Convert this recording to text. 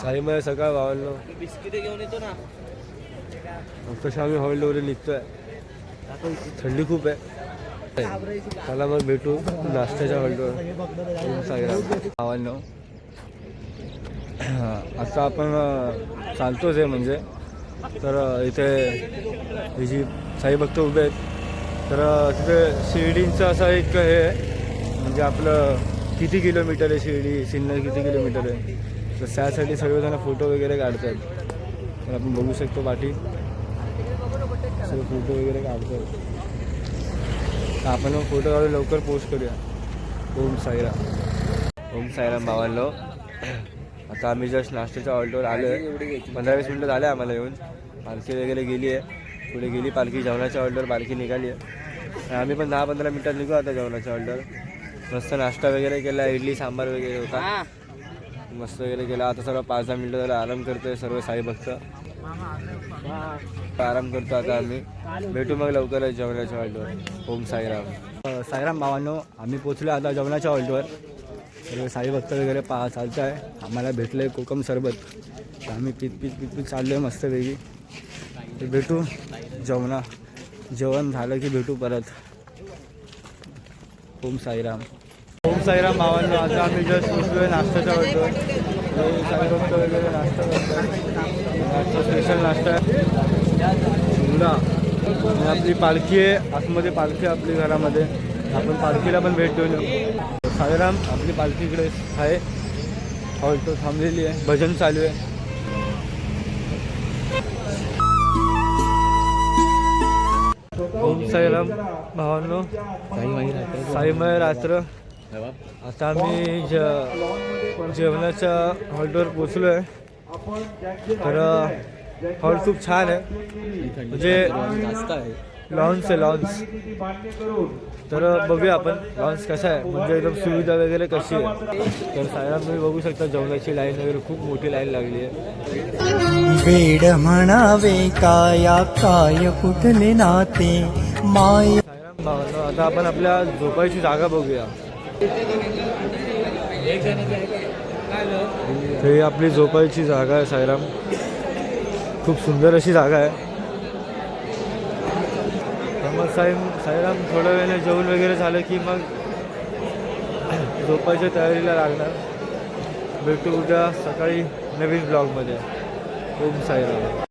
साईमय सकाळ भावांनो बिस्किट घेऊन येतो ना. तसं आम्ही हॉलवर निघतोय. थंडी खूप आहे. चला मग भेटू नाश्त्याच्या हॉलवर. साईराम भावांनो आता आपण चालतोच आहे म्हणजे. तर इथे ही जी साई भक्त उभे आहेत तर तिथे शिर्डींचं असं एक हे आहे म्हणजे आपलं किती किलोमीटर आहे शिर्डी सिन्नर किती किलोमीटर आहे तर त्यासाठी सर्वजण फोटो वगैरे काढतात. तर आपण बघू शकतो पाठी सर्व फोटो वगैरे काढतात. तर आपण मग फोटो काढून लवकर पोस्ट करूया. ओम साईराम भावांनो आता आम्ही जस्ट नाश्त्याच्या हॉल्टवर आलो आहे. 15-20 मिनटं झाले आम्हाला येऊन. पालखी वगैरे गेली आहे. पुढे गेली पालखी. जेवणाच्या हॉल्टवर पालखी निघाली आहे. आम्ही पण 10-15 मिनटात निघू आता जेवणाच्या हॉल्टवर. मस्त नाश्ता वगैरे केला. इडली सांबार वगैरे होता. मस्त वगैरे केला. आता सर्व 5-10 मिनटं झालं आराम करतोय सर्व साई भक्त. आराम करतो आता आम्ही. भेटू मग लवकरच जेवणाच्या हॉल्टवर. ओम साईराम भावांनो आम्ही पोचलो आता जेवणाच्या हॉल्टवर. सर्व साई भक्त वगैरे चालतं आहे. आम्हाला भेटलं आहे कोकम सरबत. तर आम्ही पीत चाललो आहे मस्तपैकी. ते भेटू जेवण झालं की भेटू परत. ओम साईराम भावांनो आता आम्ही जस्ट पोचलो आहे नाश्त्याच्या हॉल्टवर. साई भक्त वगैरे नाश्ता करतात. स्पेशल नाश्ता आहे शिमला. आणि आपली पालखी आहे आतमध्ये. पालखी आपली घरामध्ये. आपण पालखीला पण भेट देऊन येऊ. साईराम आपली पालखी इकडे आहे. हॉल्ट थांबलेली आहे. भजन चालू आहे. ओम साईराम भावांनो साईमय रात्र. आता आम्ही जेवणाच्या हॉल्टवर पोचलो आहे. तर हॉल खूप छान आहे म्हणजे लॉन्स आहे लॉन्स. तर बघूया आपण लॉन्स कसा आहे म्हणजे एकदम सुविधा वगैरे कशी आहे. तर साईराम तुम्ही बघू शकता जेवणाची लाईन वगैरे खूप मोठी लाईन लागली आहे. वेड म्हणावे काया काय कुठले नाते माय. साईराम भावांनो आता आपण आपल्या झोपायची जागा बघूया. हे आपली झोपायची जागा आहे साईराम. खूप सुंदर अशी जागा आहे. मग साईराम थोड्या वेळाने जेवण वगैरे झालं की मग झोपायच्या तयारीला लागणार. भेटू उद्या सकाळी नवीन ब्लॉगमध्ये. ओम साईराम.